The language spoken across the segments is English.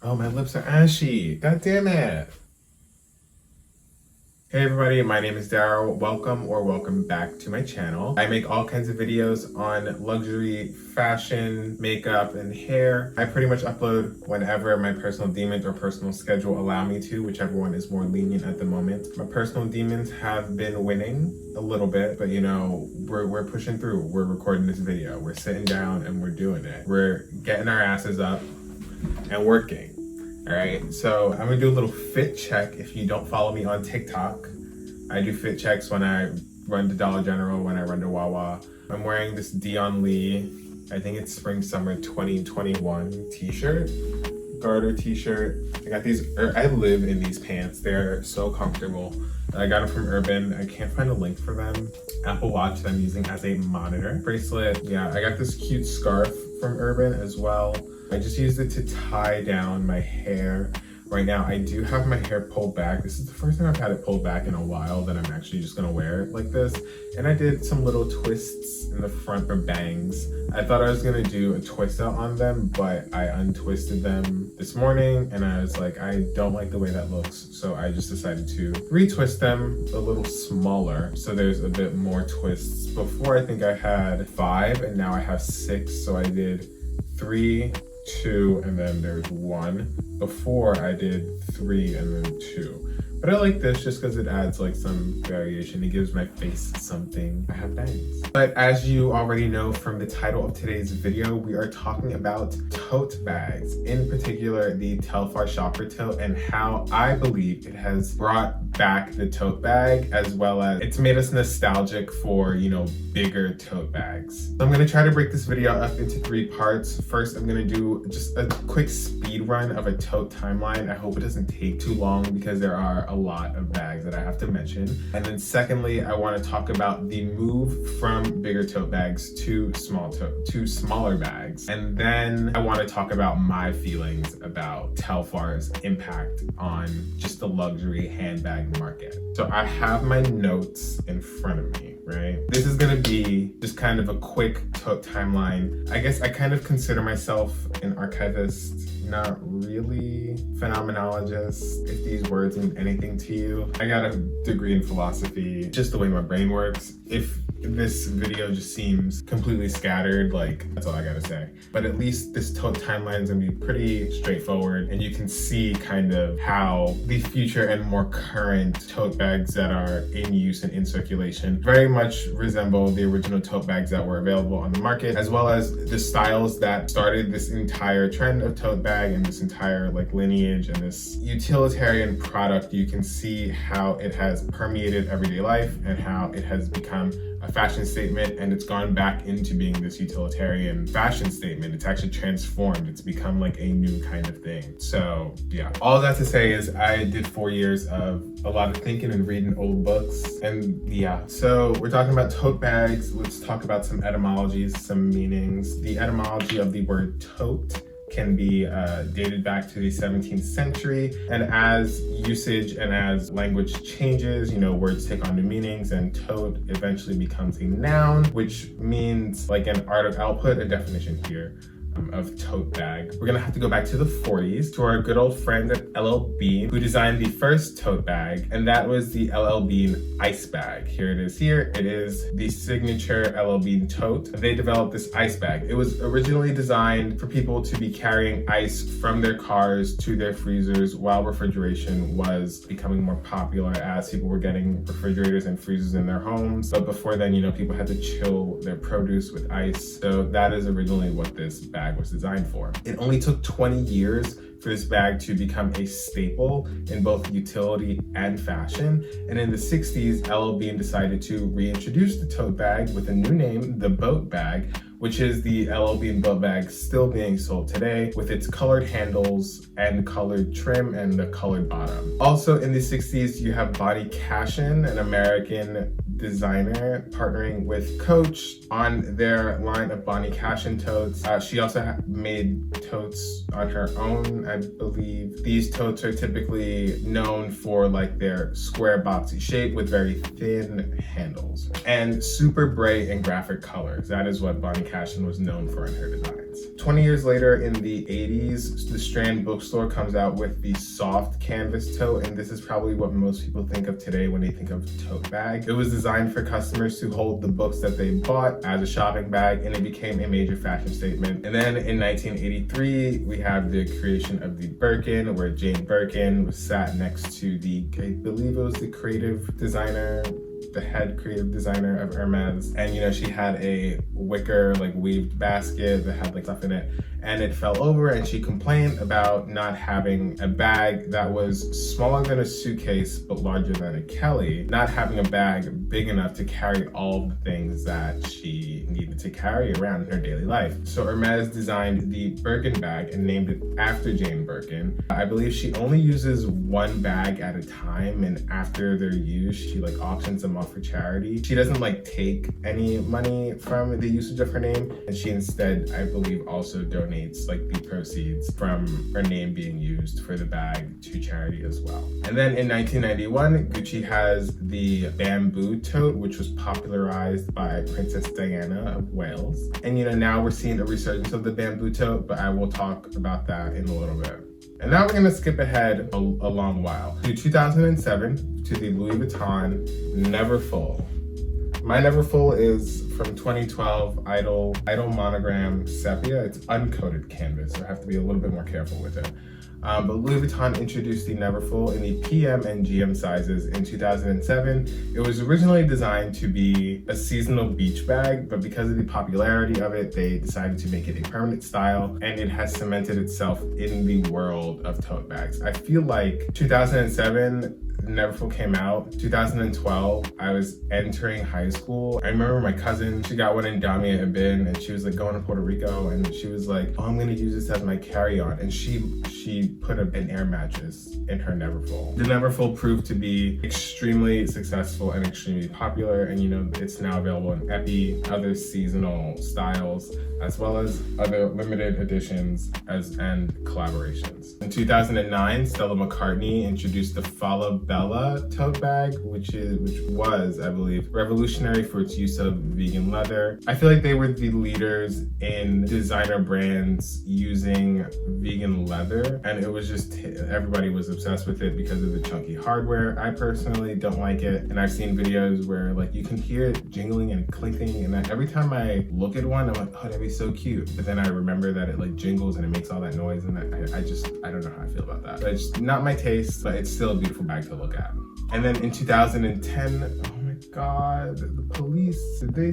Oh, my lips are ashy. God damn it. Hey everybody, my name is Daryl. Welcome back to my channel. I make all kinds of videos on luxury, fashion, makeup, and hair. I pretty much upload whenever my personal demons or personal schedule allow me to, whichever one is more lenient at the moment. My personal demons have been winning a little bit, but you know, we're pushing through. We're recording this video. We're sitting down and we're doing it. We're getting our asses up and working. All right, so I'm gonna do a little fit check. If you don't follow me on TikTok, I do fit checks when I run to Dollar General, when I run to Wawa. I'm wearing this Dion Lee, I think it's spring summer 2021 t-shirt, garter t-shirt. I got these, I live in these pants. They're so comfortable. I got them from Urban. I can't find a link for them. Apple Watch that I'm using as a monitor. Bracelet, yeah, I got this cute scarf from Urban as well. I just used it to tie down my hair. Right now, I do have my hair pulled back. This is the first time I've had it pulled back in a while that I'm actually just gonna wear it like this. And I did some little twists in the front for bangs. I thought I was gonna do a twist out on them, but I untwisted them this morning and I was like, I don't like the way that looks. So I just decided to retwist them a little smaller. So there's a bit more twists. Before, I think I had 5 and now I have 6. So I did 3, 2, and then there's 1. Before I did 3 and then 2. But I like this just because it adds like some variation. It gives my face something. I have bangs. But as you already know from the title of today's video, we are talking about tote bags, in particular the Telfar shopper tote, and how I believe it has brought back the tote bag, as well as it's made us nostalgic for, you know, bigger tote bags. So I'm gonna try to break this video up into 3 parts. First, I'm gonna do just a quick speed run of a tote timeline. I hope it doesn't take too long because there are a lot of bags that I have to mention. And then secondly, I want to talk about the move from bigger tote bags to smaller bags. And then I want to talk about my feelings about Telfar's impact on just the luxury handbag market. So I have my notes in front of me, right? This is gonna be just kind of a quick tote timeline. I guess I kind of consider myself an archivist, not really phenomenologist, if these words mean anything to you. I got a degree in philosophy, just the way my brain works. If this video just seems completely scattered, like, that's all I gotta say. But at least this tote timeline is gonna be pretty straightforward, and you can see kind of how the future and more current tote bags that are in use and in circulation very much resemble the original tote bags that were available on the market, as well as the styles that started this entire trend of tote bag and this entire like lineage and this utilitarian product. You can see how it has permeated everyday life and how it has become a fashion statement, and it's gone back into being this utilitarian fashion statement. It's actually transformed. It's become like a new kind of thing. So yeah, all that to say is I did 4 years of a lot of thinking and reading old books, and yeah. So we're talking about tote bags. Let's talk about some etymologies, some meanings. The etymology of the word tote can be dated back to the 17th century. And as usage and as language changes, you know, words take on new meanings, and tote eventually becomes a noun, which means like an I'll put a definition here of tote bag. We're gonna have to go back to the 40s to our good old friend at LL Bean, who designed the first tote bag, and that was the LL Bean ice bag. Here it is here. It is the signature LL Bean tote. They developed this ice bag. It was originally designed for people to be carrying ice from their cars to their freezers while refrigeration was becoming more popular, as people were getting refrigerators and freezers in their homes. But before then, you know, people had to chill their produce with ice. So that is originally what this bag was designed for. It only took 20 years for this bag to become a staple in both utility and fashion. And in the 60s, LL Bean decided to reintroduce the tote bag with a new name, the boat bag, which is the LL Bean boat bag still being sold today with its colored handles and colored trim and the colored bottom. Also in the 60s, you have Bonnie Cashin, an American designer, partnering with Coach on their line of Bonnie Cashin totes. She also made totes on her own, I believe. These totes are typically known for like their square boxy shape with very thin handles and super bright and graphic colors. That is what Bonnie Cashin was known for in her designs. brands. 20 years later, in the 80s, the Strand bookstore comes out with the soft canvas tote, and this is probably what most people think of today when they think of tote bag. It was designed for customers to hold the books that they bought as a shopping bag, and it became a major fashion statement. And then in 1983, we have the creation of the Birkin, where Jane Birkin was sat next to the, I believe it was the creative designer, the head creative designer of Hermes. And you know, she had a wicker like weaved basket that had like stuff in it, and it fell over, and she complained about not having a bag that was smaller than a suitcase but larger than a Kelly, not having a bag big enough to carry all the things that she needed to carry around in her daily life. So Hermes designed the Birkin bag and named it after Jane Birkin. I believe she only uses one bag at a time, and after they're used, she like auctions them off for charity. She doesn't like take any money from the usage of her name, and she instead, I believe, also donates like the proceeds from her name being used for the bag to charity as well. And then in 1991, Gucci has the Bamboo Tote, which was popularized by Princess Diana of Wales. And you know, now we're seeing a resurgence of the Bamboo Tote, but I will talk about that in a little bit. And now we're gonna skip ahead a long while to 2007 to the Louis Vuitton Neverfull. My Neverfull is from 2012, Idol Monogram Sepia. It's uncoated canvas, so I have to be a little bit more careful with it. But Louis Vuitton introduced the Neverfull in the PM and GM sizes in 2007. It was originally designed to be a seasonal beach bag, but because of the popularity of it, they decided to make it a permanent style, and it has cemented itself in the world of tote bags. I feel like 2007, Neverfull came out. 2012, I was entering high school. I remember my cousin, she got one in Dami and Bin, and she was like going to Puerto Rico, and she was like, oh, I'm gonna use this as my carry-on. And she put an air mattress in her Neverfull. The Neverfull proved to be extremely successful and extremely popular, and you know, it's now available in Epi, other seasonal styles, as well as other limited editions and collaborations. In 2009, Stella McCartney introduced the Fala tote bag, which was, I believe, revolutionary for its use of vegan leather. I feel like they were the leaders in designer brands using vegan leather, and it was just, everybody was obsessed with it because of the chunky hardware. I personally don't like it, and I've seen videos where like you can hear it jingling and clinking, and every time I look at one, I'm like, oh, that'd be so cute. But then I remember that it like jingles and it makes all that noise, and I don't know how I feel about that. But it's not my taste, but it's still a beautiful bag to look at. And then in 2010, oh my God, the police, they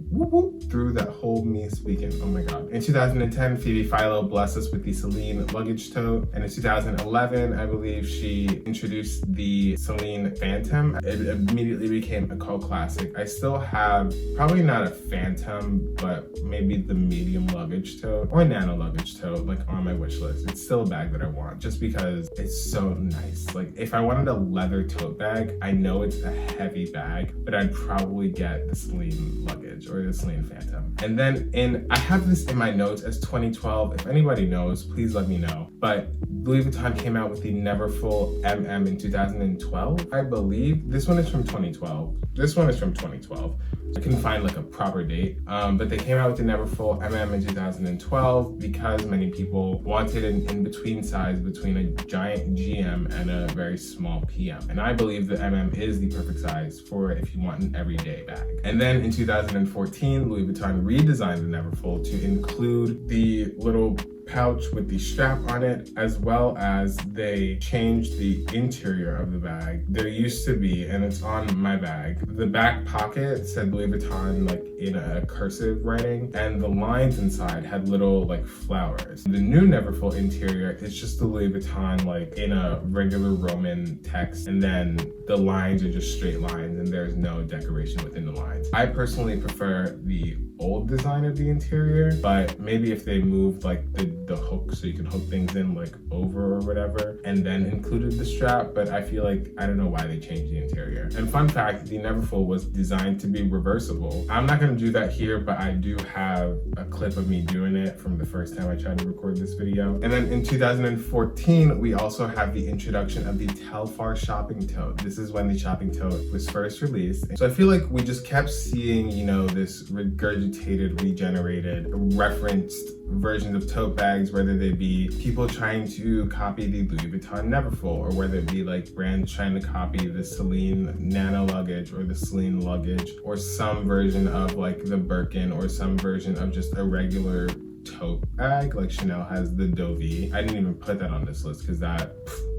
whoop whoop through that whole me speaking, oh my God. In 2010, Phoebe Philo blessed us with the Celine Luggage Tote. And in 2011, I believe she introduced the Celine Phantom. It immediately became a cult classic. I still have, probably not a Phantom, but maybe the medium luggage tote or nano luggage tote, like on my wish list. It's still a bag that I want just because it's so nice. Like if I wanted a leather tote bag, I know it's a heavy bag, but I'd probably get the Celine Luggage or the Celine Phantom. And then I have this in my notes as 2012. If anybody knows, please let me know. But Louis Vuitton came out with the Neverfull MM in 2012, I believe. This one is from 2012. This one is from 2012. I couldn't find like a proper date, but they came out with the Neverfull MM in 2012 because many people wanted an in-between size between a giant GM and a very small PM. And I believe the MM is the perfect size for if you want an everyday bag. And then in 2014, Louis Vuitton redesigned the Neverfull to include the little pouch with the strap on it, as well as they changed the interior of the bag. There used to be, and it's on my bag, the back pocket said Louis Vuitton like in a cursive writing, and the lines inside had little like flowers. The new Neverfull interior is just the Louis Vuitton like in a regular Roman text, and then the lines are just straight lines and there's no decoration within the lines. I personally prefer the old design of the interior, but maybe if they moved like the the hook so you can hook things in like over or whatever, and then included the strap, but I feel like, I don't know why they changed the interior. And fun fact, the Neverfull was designed to be reversible. I'm not gonna do that here, but I do have a clip of me doing it from the first time I tried to record this video. And then in 2014, we also have the introduction of the Telfar shopping tote. This is when the shopping tote was first released. So I feel like we just kept seeing, you know, this regurgitated, regenerated, referenced versions of tote bags, whether they be people trying to copy the Louis Vuitton Neverfull, or whether it be like brands trying to copy the Celine Nano Luggage or the Celine Luggage, or some version of like the Birkin, or some version of just a regular tote bag, like Chanel has the Dovey. I didn't even put that on this list because that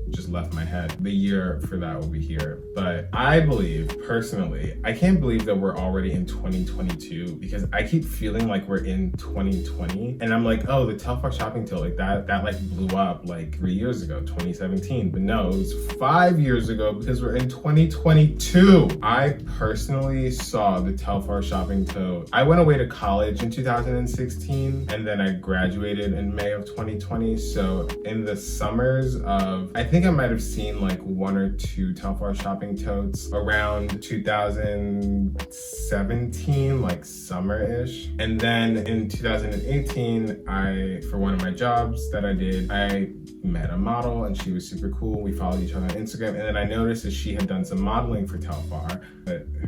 just left my head. The year for that will be here. But I believe, personally, I can't believe that we're already in 2022, because I keep feeling like we're in 2020. And I'm like, oh, the Telfar shopping tote, like that like blew up like 3 years ago, 2017. But no, it was 5 years ago, because we're in 2022. I personally saw the Telfar shopping tote. I went away to college in 2016, and then I graduated in May of 2020. So in the summers of, I think I might have seen like 1 or 2 Telfar shopping totes around 2017, like summer-ish. And then in 2018, for one of my jobs that I did, I met a model and she was super cool. We followed each other on Instagram, and then I noticed that she had done some modeling for Telfar.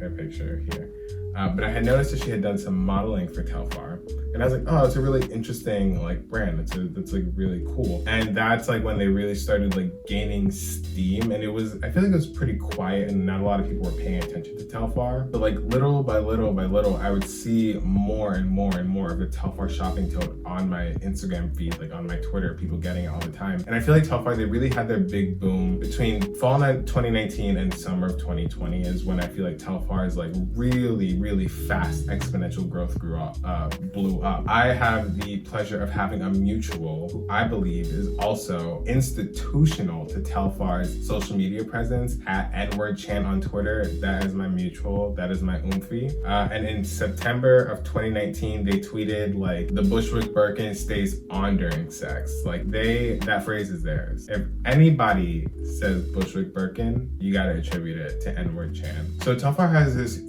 Her picture here. But I had noticed that she had done some modeling for Telfar, and I was like, oh, it's a really interesting like brand. That's like really cool. And that's like when they really started like gaining steam, and I feel like it was pretty quiet and not a lot of people were paying attention to Telfar. But like little by little by little, I would see more and more and more of the Telfar shopping tote on my Instagram feed, like on my Twitter, people getting it all the time. And I feel like Telfar, they really had their big boom between fall 2019 and summer of 2020 is when I feel like Telfar's like really fast exponential growth blew up. I have the pleasure of having a mutual who I believe is also institutional to Telfar's social media presence, at N-word-chan on Twitter. That is my mutual, that is my oomphy. And in September of 2019, they tweeted like, the Bushwick Birkin stays on during sex. Like that phrase is theirs. If anybody says Bushwick Birkin, you gotta attribute it to N-word-chan. So Telfar has this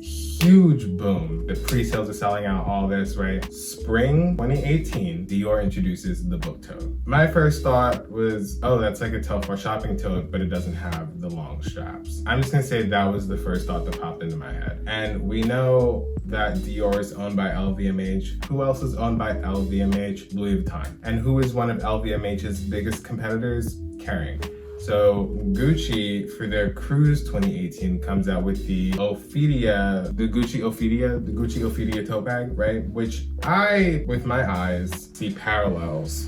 huge boom. The pre-sales are selling out, all this, right? Spring 2018, Dior introduces the book tote. My first thought was, oh, that's like a Telfar shopping tote, but it doesn't have the long straps. I'm just gonna say that was the first thought that popped into my head. And we know that Dior is owned by LVMH. Who else is owned by LVMH? Louis Vuitton. And who is one of LVMH's biggest competitors? Kering. So Gucci, for their Cruise 2018, comes out with the Gucci Ophidia tote bag, right? Which I, with my eyes, see parallels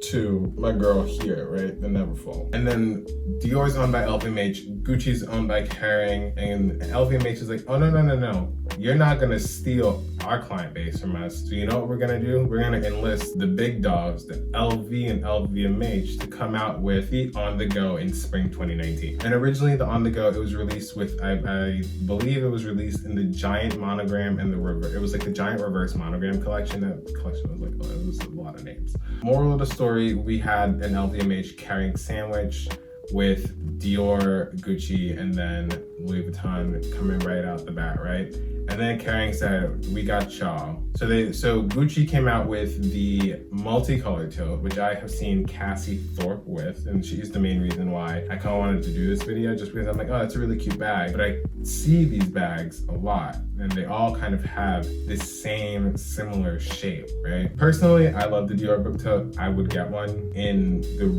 to my girl here, right? The Neverfull. And then Dior's owned by LVMH, Gucci's owned by Kering, and LVMH is like, oh, no. You're not gonna steal our client base from us. So you know what we're gonna do? We're gonna enlist the big dogs, the LV and LVMH, to come out with the On The Go in spring 2019. And originally the On The Go, it was released with, I believe it was released in the giant monogram and it was like the giant reverse monogram collection. That collection was like, oh, it was a lot of names. Moral of the story, we had an LVMH Kering sandwich with Dior, Gucci, and then Louis Vuitton coming right out the bat, right? And then Kering said, we got y'all. So Gucci came out with the multicolored tote, which I have seen Cassie Thorpe with, and she's the main reason why I kind of wanted to do this video, just because I'm like, oh, that's a really cute bag. But I see these bags a lot, and they all kind of have this same similar shape, right? Personally, I love the Dior book tote. I would get one in the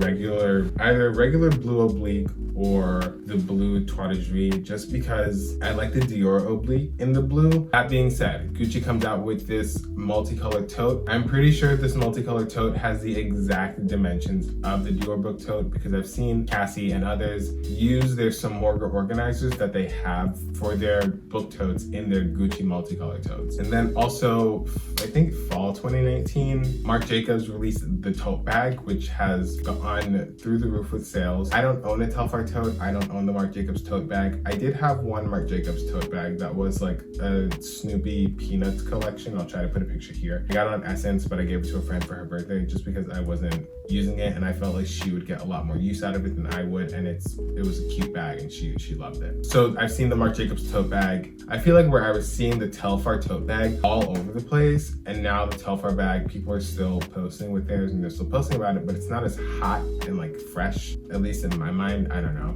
either regular blue oblique or the blue Trois de Juillet, just because I like the Dior oblique in the blue. That being said, Gucci comes out with this multicolored tote. I'm pretty sure this multicolored tote has the exact dimensions of the Dior book tote, because I've seen Cassie and others use their Samorga organizers that they have for their book totes in their Gucci multicolored totes. And then also, I think fall 2019, Marc Jacobs released the tote bag, which has gone through the roof with sales. I don't own a Telfar tote. I don't own the Marc Jacobs tote bag. I did have one Marc Jacobs tote bag that was like a Snoopy Peanuts collection. I'll try to put a picture here. I got it on Essence, but I gave it to a friend for her birthday just because I wasn't using it and I felt like she would get a lot more use out of it than I would, and it was a cute bag and she loved it. So I've seen the Marc Jacobs tote bag. I feel like where I was seeing the Telfar tote bag all over the place, and now the Telfar bag, people are still posting with theirs and they're still posting about it, but it's not as hot and like fresh, at least in my mind. I don't know.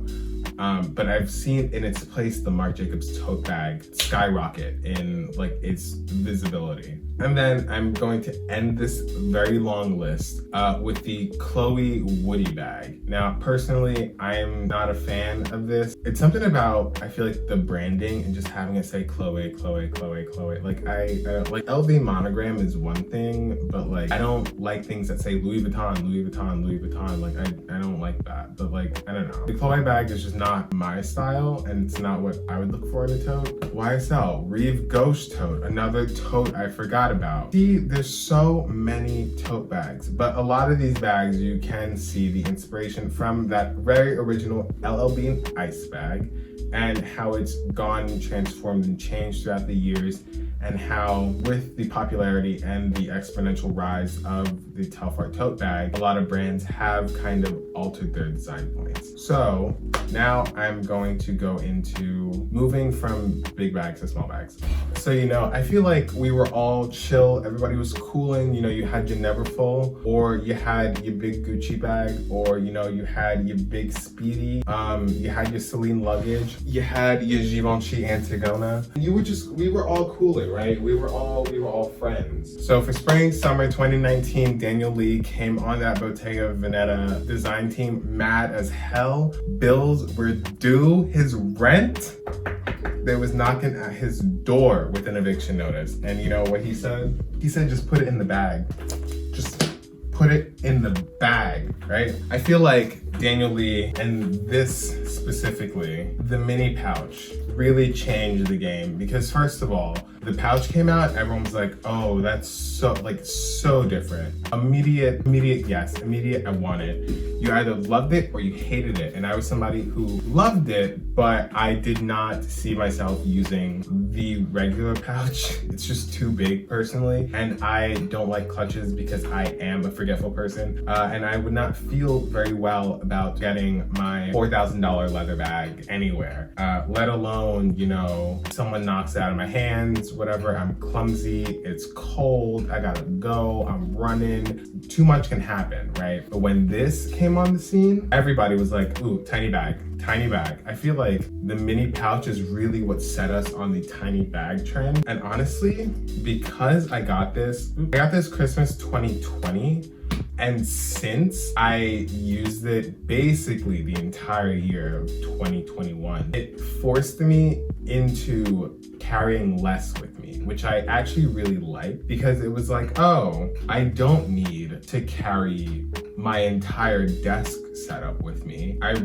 But I've seen in its place the Marc Jacobs tote bag skyrocket in like its visibility. And then I'm going to end this very long list with the Chloe Woody bag. Now, personally, I'm not a fan of this. It's something about, I feel like the branding and just having it say Chloe, Chloe, Chloe, Chloe. Like I like LV monogram is one thing, but like I don't like things that say Louis Vuitton, Louis Vuitton, Louis Vuitton. Like I don't like that. But like, I don't know. The Chloe bag is just not my style and it's not what I would look for in a tote. YSL Reeve Ghost tote, another tote I forgot about. See, there's so many tote bags, but a lot of these bags you can see the inspiration from that very original LL Bean ice bag and how it's gone and transformed and changed throughout the years, and how with the popularity and the exponential rise of the Telfar tote bag, a lot of brands have kind of altered their design points. So now I'm going to go into moving from big bags to small bags. So, you know, I feel like we were all chill. Everybody was cooling. You know, you had your Neverfull, or you had your big Gucci bag, or, you know, you had your big Speedy. You had your Celine luggage. You had your Givenchy Antigona. We were all cooling, right? We were all friends. So for spring, summer 2019, Daniel Lee came on that Bottega Veneta design team mad as hell. Bills were due. His rent, they was knocking at his door with an eviction notice. And you know what he said? He said, just put it in the bag. Just put it in the bag, right? I feel like Daniel Lee, and this specifically, the mini pouch, really changed the game, because first of all, the pouch came out, everyone was like, oh, that's so different. Immediate, yes, immediate, I want it. You either loved it or you hated it. And I was somebody who loved it, but I did not see myself using the regular pouch. It's just too big personally. And I don't like clutches because I am a forgetful person. And I would not feel very well about getting my $4,000 leather bag anywhere, let alone, you know, someone knocks it out of my hands, whatever. I'm clumsy, it's cold, I gotta go, I'm running, too much can happen, right? But when this came on the scene, everybody was like, ooh, tiny bag. I feel like the mini pouch is really what set us on the tiny bag trend. And honestly, because I got this Christmas 2020, and since I used it basically the entire year of 2021, it forced me into carrying less with me, which I actually really like, because it was like, oh, I don't need to carry my entire desk setup with me. I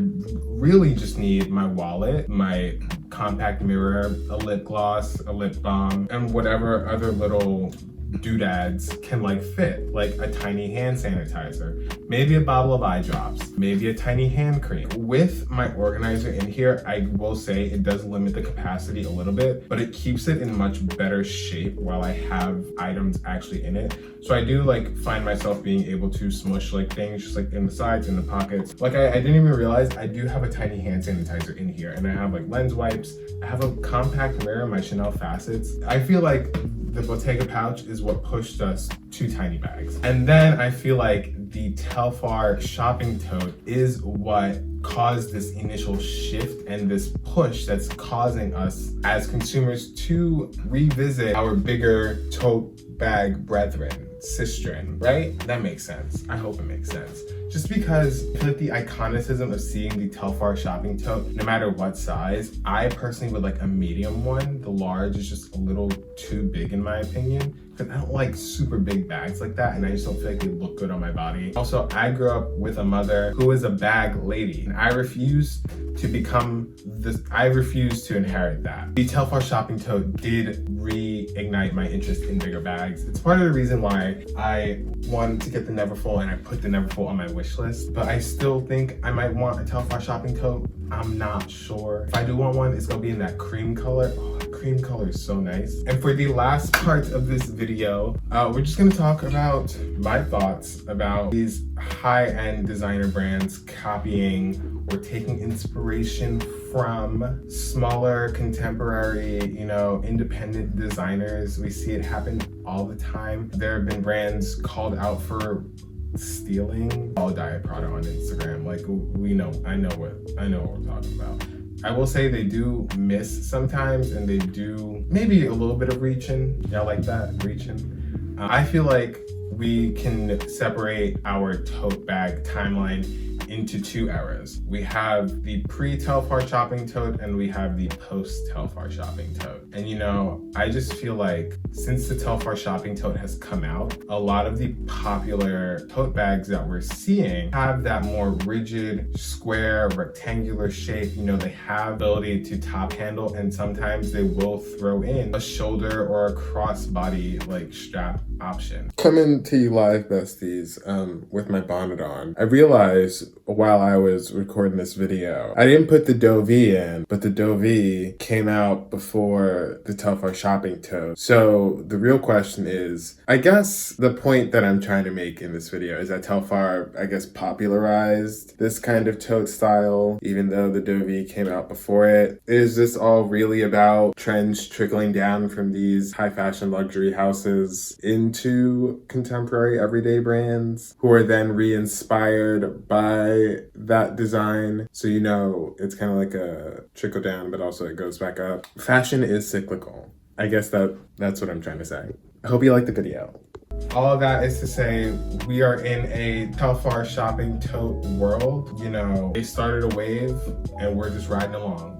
really just need my wallet, my compact mirror, a lip gloss, a lip balm, and whatever other little doodads can like fit, like a tiny hand sanitizer, maybe a bottle of eye drops, maybe a tiny hand cream. With my organizer in here, I will say it does limit the capacity a little bit, but it keeps it in much better shape while I have items actually in it. So I do like find myself being able to smush like things just like in the sides, in the pockets. Like I didn't even realize I do have a tiny hand sanitizer in here, and I have like lens wipes. I have a compact mirror, my Chanel facets. I feel like the Bottega pouch is what pushed us to tiny bags. And then I feel like the Telfar shopping tote is what caused this initial shift and this push that's causing us as consumers to revisit our bigger tote bag brethren, sistren, right? That makes sense. I hope it makes sense. Just because I feel like the iconicism of seeing the Telfar shopping tote, no matter what size, I personally would like a medium one. The large is just a little too big in my opinion, because I don't like super big bags like that, and I just don't feel like they look good on my body. Also, I grew up with a mother who is a bag lady, and I refuse to become this. I refuse to inherit that. The Telfar shopping tote did reignite my interest in bigger bags. It's part of the reason why I wanted to get the Neverfull, and I put the Neverfull on my wish list. But I still think I might want a Telfar shopping tote. I'm not sure. If I do want one, it's gonna be in that cream color. Oh, the cream color is so nice. And for the last part of this video, we're just gonna talk about my thoughts about these high-end designer brands copying or taking inspiration from smaller, contemporary, independent designers. We see it happen all the time. There have been brands called out for stealing all Diet Prada on Instagram. Like, I know what we're talking about. I will say they do miss sometimes, and they do maybe a little bit of reaching. Y'all like that? Reaching? I feel like we can separate our tote bag timeline into two eras. We have the pre-Telfar shopping tote, and we have the post-Telfar shopping tote. And I just feel like since the Telfar shopping tote has come out, a lot of the popular tote bags that we're seeing have that more rigid, square, rectangular shape. They have ability to top handle, and sometimes they will throw in a shoulder or a crossbody like strap option. Coming to you live, besties, with my bonnet on. I realized while I was recording this video, I didn't put the Dovey in, but the Dovey came out before the Telfar shopping tote. So the real question is, I guess the point that I'm trying to make in this video is that Telfar, popularized this kind of tote style, even though the Dovey came out before it. Is this all really about trends trickling down from these high fashion luxury houses into contemporary everyday brands who are then re-inspired by that design? So it's kind of like a trickle down, but also it goes back up. Fashion is cyclical. I guess that's what I'm trying to say. I hope you liked the video. All of that is to say, we are in a Telfar shopping tote world. They started a wave, and we're just riding along.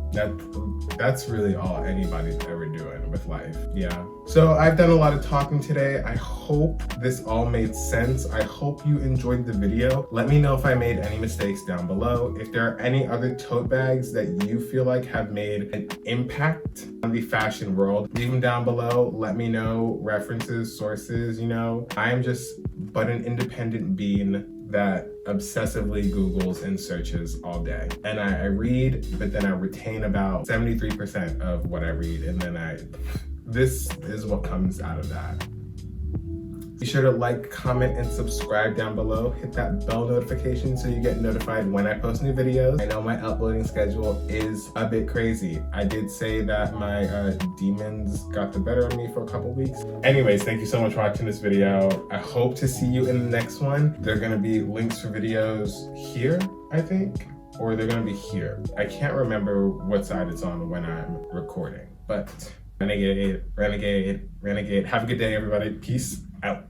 That's really all anybody's ever doing with life. Yeah. So I've done a lot of talking today. I hope this all made sense. I hope you enjoyed the video. Let me know if I made any mistakes down below. If there are any other tote bags that you feel like have made an impact on the fashion world, leave them down below. Let me know references, sources. I am just but an independent bean that obsessively Googles and searches all day. And I read, but then I retain about 73% of what I read. And then this is what comes out of that. Be sure to like, comment, and subscribe down below. Hit that bell notification so you get notified when I post new videos. I know my uploading schedule is a bit crazy. I did say that my demons got the better of me for a couple weeks. Anyways, thank you so much for watching this video. I hope to see you in the next one. There are gonna be links for videos here, I think, or they're gonna be here. I can't remember what side it's on when I'm recording, but renegade. Have a good day, everybody. Peace out.